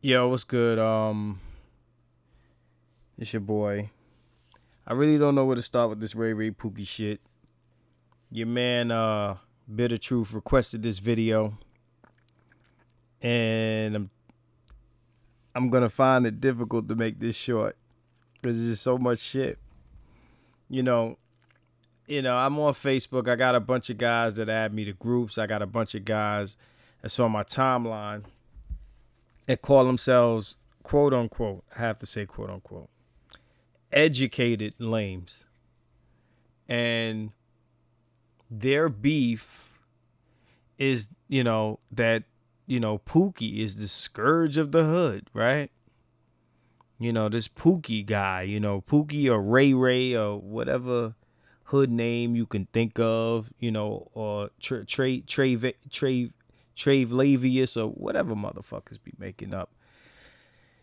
Yo, what's good? It's your boy. I really don't know where to start with this Ray Ray Pookie shit. Your man, Bitter Truth requested this video, and I'm gonna find it difficult to make this short because there's just so much shit. You know, I'm on Facebook. I got a bunch of guys that add me to groups. I got a bunch of guys that's on my timeline that call themselves quote unquote. I have to say quote unquote educated lames, and their beef is that Pookie is the scourge of the hood, right? This Pookie guy, Pookie or Ray Ray or whatever hood name you can think of, or Trave Lavius or whatever motherfuckers be making up.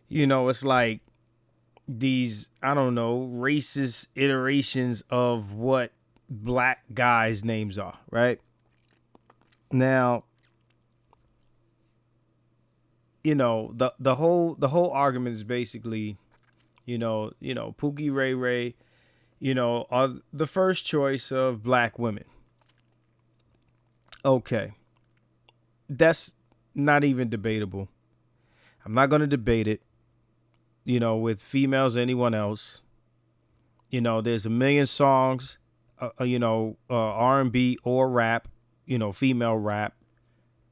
It's like these, I don't know, racist iterations of what black guys' names are, right? Now, the whole argument is basically, Pookie Ray Ray, are the first choice of black women. Okay. That's not even debatable. I'm not gonna debate it, with females or anyone else. There's a million songs, R&B or rap, female rap,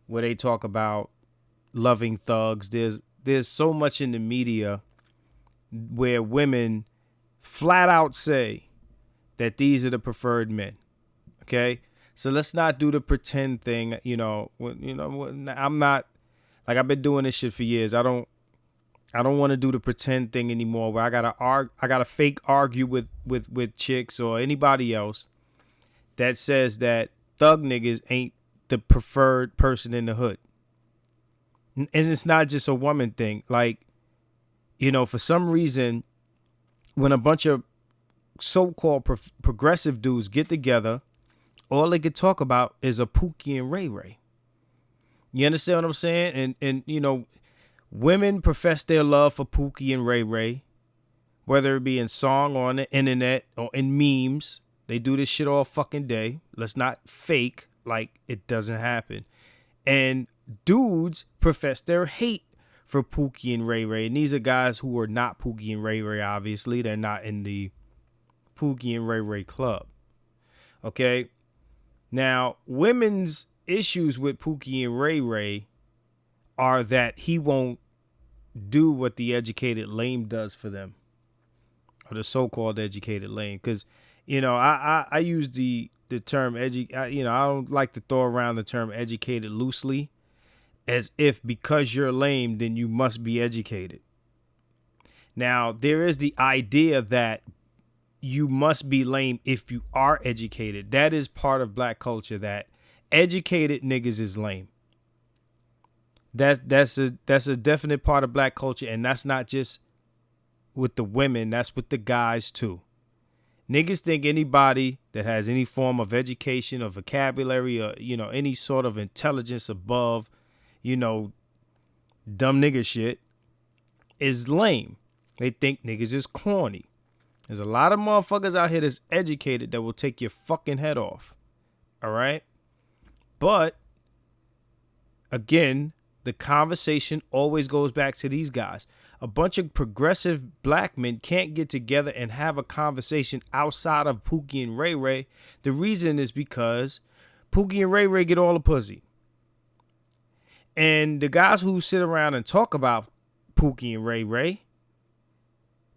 where they talk about loving thugs. There's so much in the media where women flat out say that these are the preferred men. Okay, so let's not do the pretend thing. I'm not, like, I've been doing this shit for years. I don't want to do the pretend thing anymore, where I gotta fake argue with chicks or anybody else that says that thug niggas ain't the preferred person in the hood. And it's not just a woman thing. Like, for some reason, when a bunch of so-called progressive dudes get together, all they could talk about is a Pookie and Ray Ray. You understand what I'm saying? And women profess their love for Pookie and Ray Ray, whether it be in song or on the internet or in memes. They do this shit all fucking day. Let's not fake like it doesn't happen. And dudes profess their hate for Pookie and Ray Ray. And these are guys who are not Pookie and Ray Ray, obviously. They're not in the Pookie and Ray Ray club. Okay? Now, women's issues with Pookie and Ray Ray are that he won't do what the educated lame does for them, or the so-called educated lame. Because, I use the term I don't like to throw around the term educated loosely, as if because you're lame, then you must be educated. Now, there is the idea that you must be lame if you are educated. That is part of black culture, that educated niggas is lame. That's a definite part of black culture, and that's not just with the women, that's with the guys too. Niggas think anybody that has any form of education or vocabulary or, any sort of intelligence above, dumb nigga shit is lame. They think niggas is corny. There's a lot of motherfuckers out here that's educated that will take your fucking head off. All right? But, again, the conversation always goes back to these guys. A bunch of progressive black men can't get together and have a conversation outside of Pookie and Ray Ray. The reason is because Pookie and Ray Ray get all the pussy. And the guys who sit around and talk about Pookie and Ray Ray,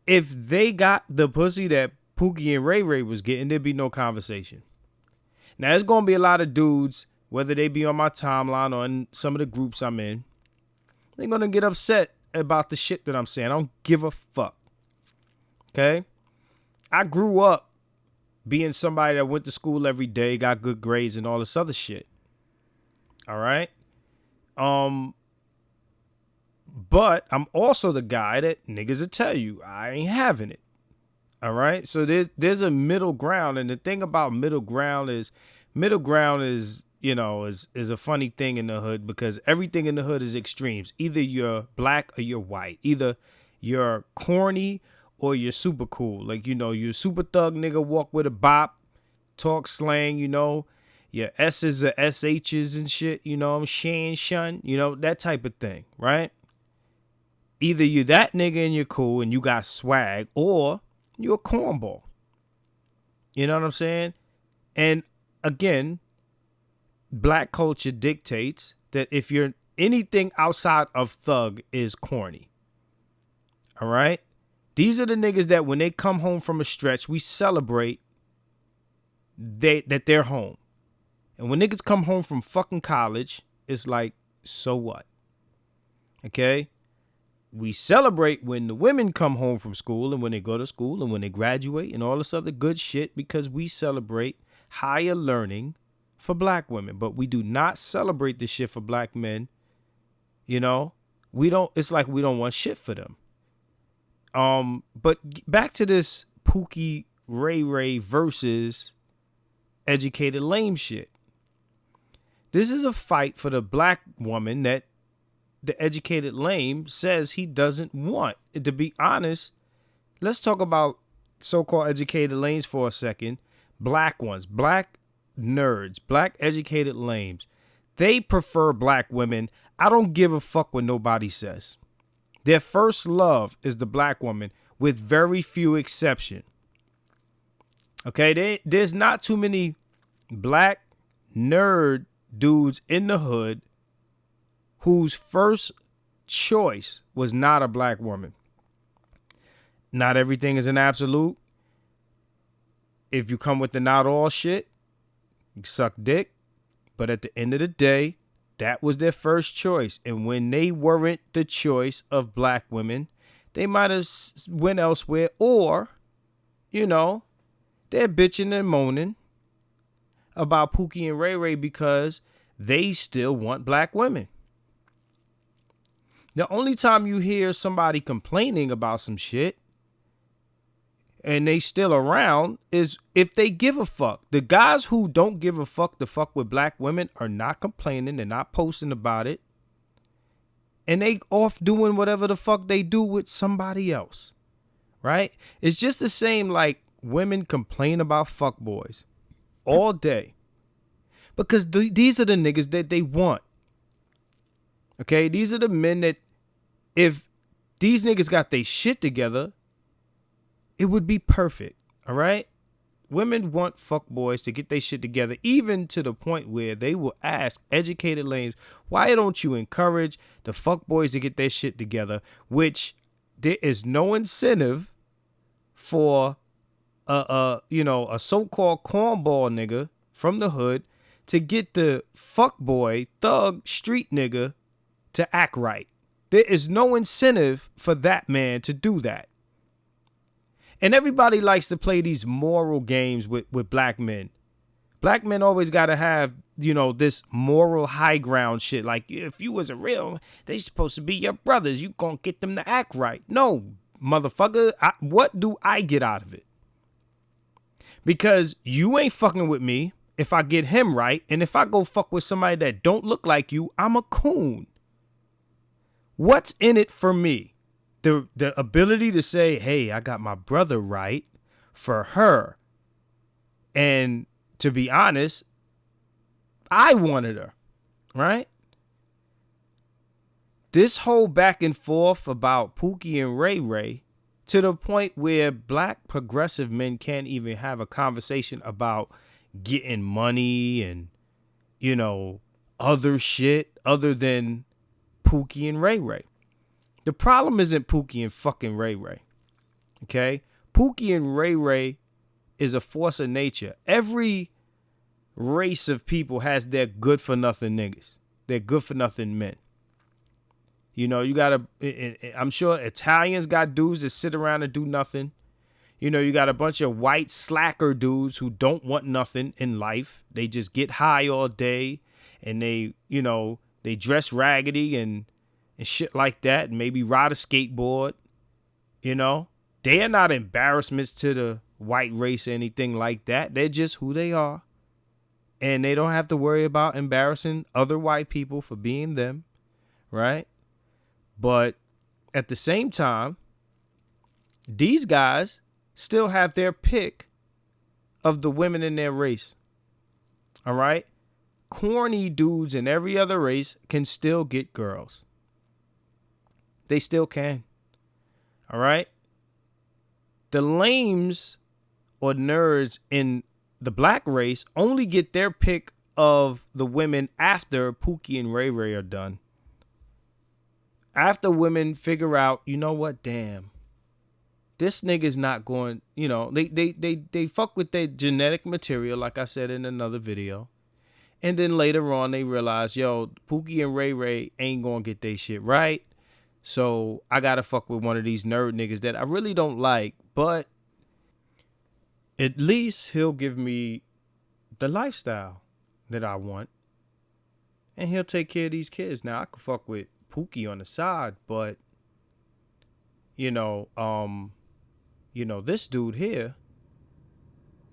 if they got the pussy that Pookie and Ray Ray was getting, there'd be no conversation. Now, there's going to be a lot of dudes, whether they be on my timeline or in some of the groups I'm in, they're going to get upset about the shit that I'm saying. I don't give a fuck. Okay? I grew up being somebody that went to school every day, got good grades and all this other shit. All right? But I'm also the guy that niggas will tell you I ain't having it. All right? So there's a middle ground. And the thing about middle ground is is a funny thing in the hood because everything in the hood is extremes. Either you're black or you're white. Either you're corny or you're super cool. Like, you're a super thug nigga, walk with a bop, talk slang, your S's are SH's and shit, shan, shun, that type of thing, right? Either you're that nigga and you're cool and you got swag, or you're a cornball. You know what I'm saying? And again, black culture dictates that if you're anything outside of thug is corny. All right? These are the niggas that when they come home from a stretch, we celebrate that they're home. And when niggas come home from fucking college, it's like, so what? Okay? We celebrate when the women come home from school and when they go to school and when they graduate and all this other good shit because we celebrate higher learning for black women. But we do not celebrate this shit for black men. We don't, it's like we don't want shit for them. But back to this Pookie Ray Ray versus educated lame shit. This is a fight for the black woman that the educated lame says he doesn't want. To be honest, let's talk about so-called educated lames for a second. Black ones, black nerds, black educated lames. They prefer black women. I don't give a fuck what nobody says. Their first love is the black woman with very few exception. Okay, there's not too many black nerd dudes in the hood whose first choice was not a black woman. Not everything is an absolute. If you come with the not all shit, you suck dick. But at the end of the day, that was their first choice. And when they weren't the choice of black women, they might have went elsewhere. Or, they're bitching and moaning about Pookie and Ray Ray because they still want black women. The only time you hear somebody complaining about some shit and they still around is if they give a fuck. The guys who don't give a fuck to fuck with black women are not complaining. They're not posting about it. And they off doing whatever the fuck they do with somebody else. Right? It's just the same like women complain about fuck boys all day. Because these are the niggas that they want. Okay? These are the men that if these niggas got their shit together, it would be perfect. All right? Women want fuckboys to get their shit together, even to the point where they will ask educated lanes, why don't you encourage the fuckboys to get their shit together? Which there is no incentive for a so-called cornball nigga from the hood to get the fuckboy, thug, street nigga to act right. There is no incentive for that man to do that. And everybody likes to play these moral games with black men. Black men always got to have, this moral high ground shit. Like, if you was a real, they supposed to be your brothers. You gonna get them to act right. No, motherfucker. What do I get out of it? Because you ain't fucking with me if I get him right. And if I go fuck with somebody that don't look like you, I'm a coon. What's in it for me? The ability to say, hey, I got my brother right for her. And to be honest, I wanted her, right? This whole back and forth about Pookie and Ray Ray to the point where black progressive men can't even have a conversation about getting money and, other shit other than Pookie and Ray Ray. The problem isn't Pookie and fucking Ray Ray. Okay? Pookie and Ray Ray is a force of nature. Every race of people has their good for nothing niggas. They're good for nothing men. You gotta, I'm sure Italians got dudes that sit around and do nothing. You got a bunch of white slacker dudes who don't want nothing in life. They just get high all day and they dress raggedy and shit like that, and maybe ride a skateboard. They are not embarrassments to the white race or anything like that. They're just who they are. and they don't have to worry about embarrassing other white people for being them, right? But at the same time, these guys still have their pick of the women in their race. All right? Corny dudes in every other race can still get girls. They still can. All right? The lames or nerds in the black race only get their pick of the women after Pookie and Ray Ray are done. After women figure out, you know what, damn, this nigga's not going, they fuck with their genetic material, like I said in another video. And then later on, they realize, yo, Pookie and Ray Ray ain't gonna get their shit right. So I gotta fuck with one of these nerd niggas that I really don't like, but at least he'll give me the lifestyle that I want. And he'll take care of these kids. Now I could fuck with Pookie on the side, but this dude here,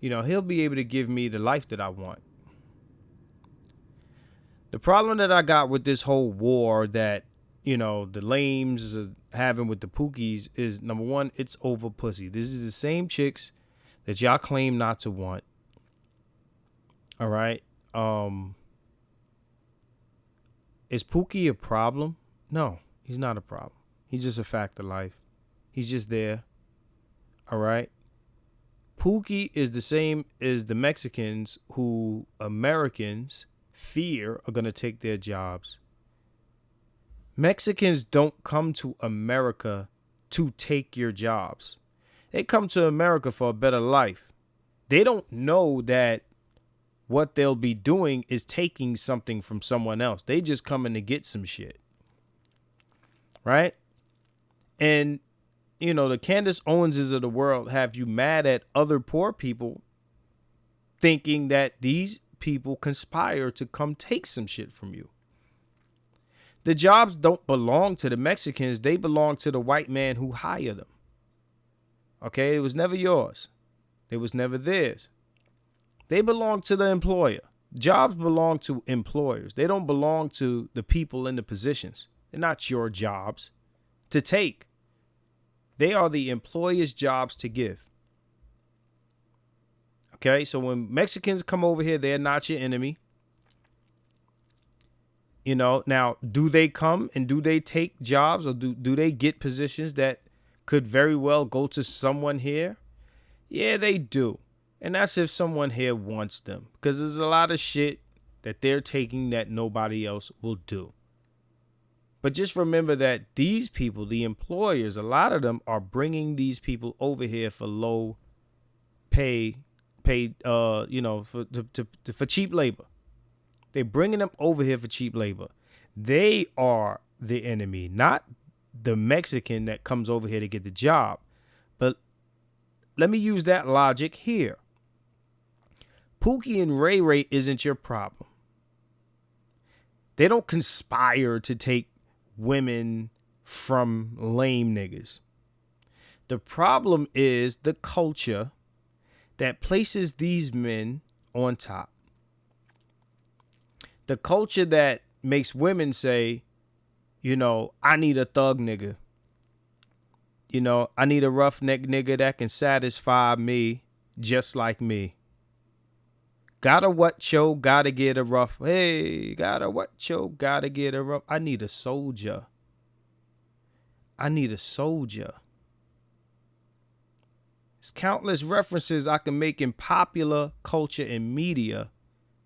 he'll be able to give me the life that I want. The problem that I got with this whole war that, the lames are having with the Pookies is, number one, it's over pussy. This is the same chicks that y'all claim not to want. All right. Is Pookie a problem? No, he's not a problem. He's just a fact of life. He's just there. All right. Pookie is the same as the Mexicans who Americans fear are going to take their jobs. Mexicans don't come to America to take your jobs. They come to America for a better life. They don't know that what they'll be doing is taking something from someone else. They just coming to get some shit. Right? And, the Candace Owenses of the world have you mad at other poor people thinking that these people conspire to come take some shit from you. The jobs don't belong to the Mexicans. They belong to the white man who hired them. Okay? It was never yours. It was never theirs. They belong to the employer. Jobs belong to employers. They don't belong to the people in the positions. They're not your jobs to take. They are the employer's jobs to give. Okay? So when Mexicans come over here, they're not your enemy. Now, do they come and do they take jobs or do they get positions that could very well go to someone here? Yeah, they do. And that's if someone here wants them. Because there's a lot of shit that they're taking that nobody else will do. But just remember that these people, the employers, a lot of them are bringing these people over here for low pay, for cheap labor. They're bringing them over here for cheap labor. They are the enemy, not the Mexican that comes over here to get the job. But let me use that logic here. Pookie and Ray Ray isn't your problem. They don't conspire to take women from lame niggas. The problem is the culture that places these men on top. The culture that makes women say, I need a thug nigga. I need a roughneck nigga that can satisfy me just like me. Gotta what yo, gotta get a rough. Hey, gotta what yo, gotta get a rough. I need a soldier. There's countless references I can make in popular culture and media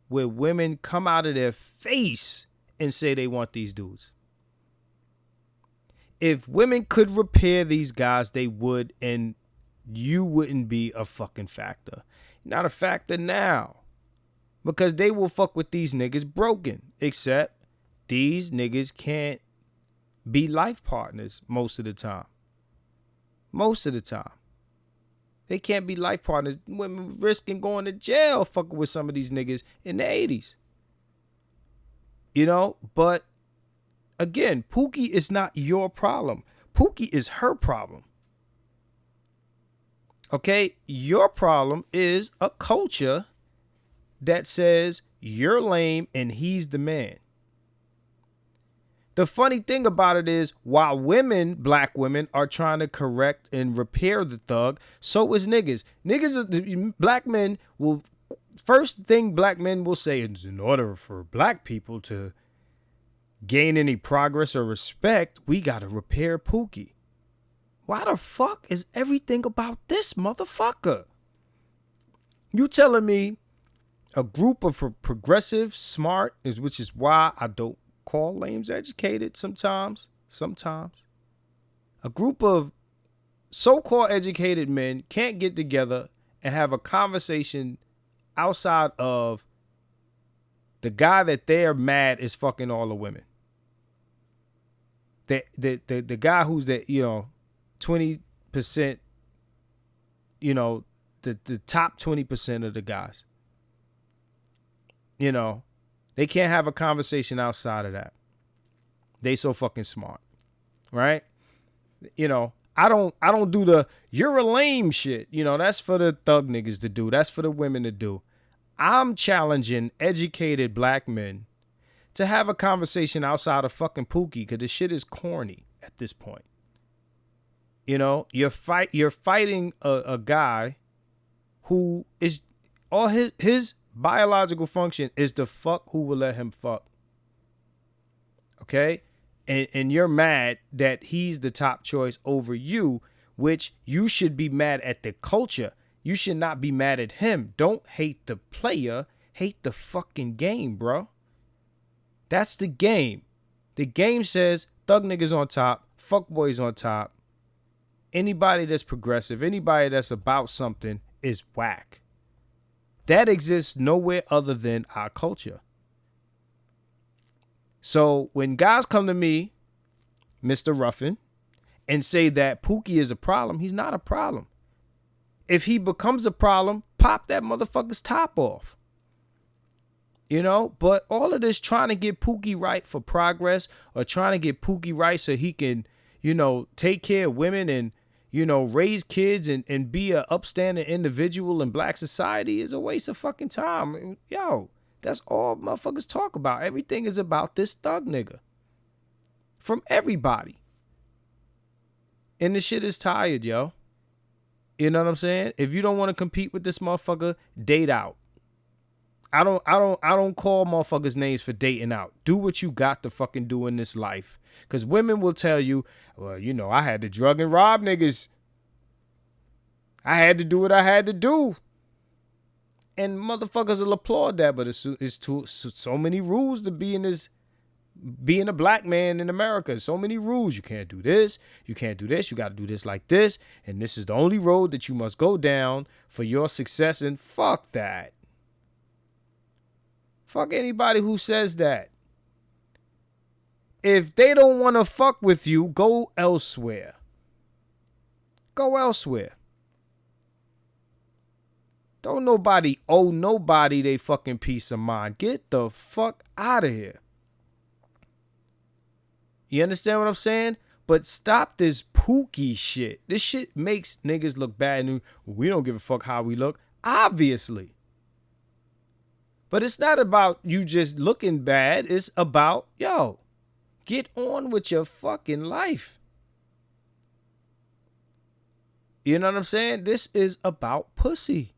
where women come out of their face and say they want these dudes. If women could repair these guys, they would, and you wouldn't be a fucking factor. Not a factor now. Because they will fuck with these niggas broken. Except these niggas can't be life partners most of the time. They can't be life partners. Women risking going to jail fucking with some of these niggas in the 80s. But again, Pookie is not your problem. Pookie is her problem. Okay? Your problem is a culture that says you're lame and he's the man. The funny thing about it is, while women, black women, are trying to correct and repair the thug, so is niggas. Black men will, first thing black men will say is, in order for black people to gain any progress or respect, we gotta repair Pookie. Why the fuck is everything about this motherfucker? You telling me a group of progressive, smart, which is why I don't call lames educated sometimes. A group of so-called educated men can't get together and have a conversation outside of the guy that they're mad is fucking all the women. The guy who's the 20%, the top 20% of the guys. They can't have a conversation outside of that. They so fucking smart, right? I don't do the you're a lame shit. That's for the thug niggas to do. That's for the women to do. I'm challenging educated black men to have a conversation outside of fucking Pookie, because this shit is corny at this point. You're fighting a guy who is all his biological function is to fuck who will let him fuck. Okay? And you're mad that he's the top choice over you, which you should be mad at the culture. You should not be mad at him. Don't hate the player. Hate the fucking game, bro. That's the game. The game says thug niggas on top, fuck boys on top. Anybody that's progressive, anybody that's about something is whack. That exists nowhere other than our culture. So when guys come to me, Mr. Ruffin, and say that Pookie is a problem, he's not a problem. If he becomes a problem, pop that motherfucker's top off. But all of this trying to get Pookie right for progress, or trying to get Pookie right so he can, take care of women and, raise kids and be a upstanding individual in black society is a waste of fucking time. Yo, that's all motherfuckers talk about. Everything is about this thug nigga. From everybody. And this shit is tired, yo. You know what I'm saying? If you don't want to compete with this motherfucker, date out. I don't call motherfuckers names for dating out. Do what you got to fucking do in this life. Because women will tell you, well, I had to drug and rob niggas. I had to do what I had to do. And motherfuckers will applaud that, but it's so many rules to being a black man in America. So many rules. You can't do this. You can't do this. You got to do this like this. And this is the only road that you must go down for your success. And fuck that. Fuck anybody who says that. If they don't want to fuck with you, go elsewhere. Go elsewhere. Don't nobody owe nobody they fucking peace of mind. Get the fuck out of here. You understand what I'm saying? But stop this Pookie shit. This shit makes niggas look bad. And we don't give a fuck how we look. Obviously. But it's not about you just looking bad. It's about, get on with your fucking life. You know what I'm saying? This is about pussy.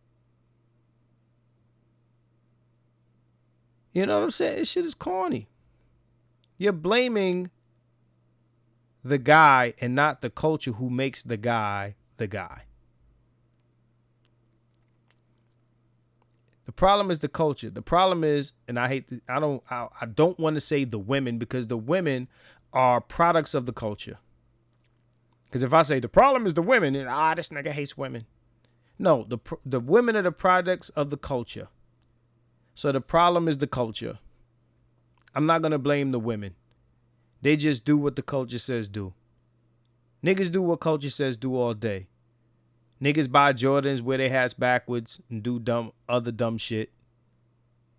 You know what I'm saying? This shit is corny. You're blaming the guy and not the culture who makes the guy the guy. The problem is the culture. The problem is, and I don't want to say the women, because the women are products of the culture. Because if I say the problem is the women, then this nigga hates women. No, the women are the products of the culture. So the problem is the culture. I'm not going to blame the women. They just do what the culture says do. Niggas do what culture says do all day. Niggas buy Jordans, wear their hats backwards, and do other dumb shit.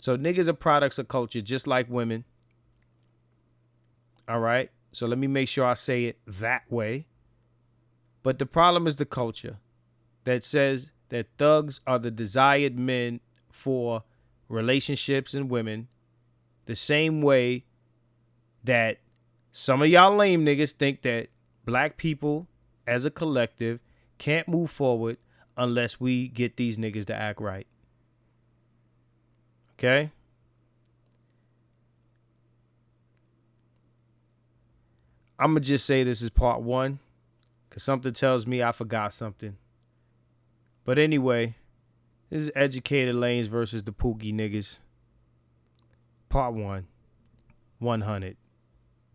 So niggas are products of culture, just like women. All right? So let me make sure I say it that way. But the problem is the culture that says that thugs are the desired men for relationships and women the same way that some of y'all lame niggas think that black people as a collective can't move forward unless we get these niggas to act right. Okay? I'm going to just say this is part 1 because something tells me I forgot something. But anyway, this is Educated Lanes versus the Pookie niggas. Part 1. 100.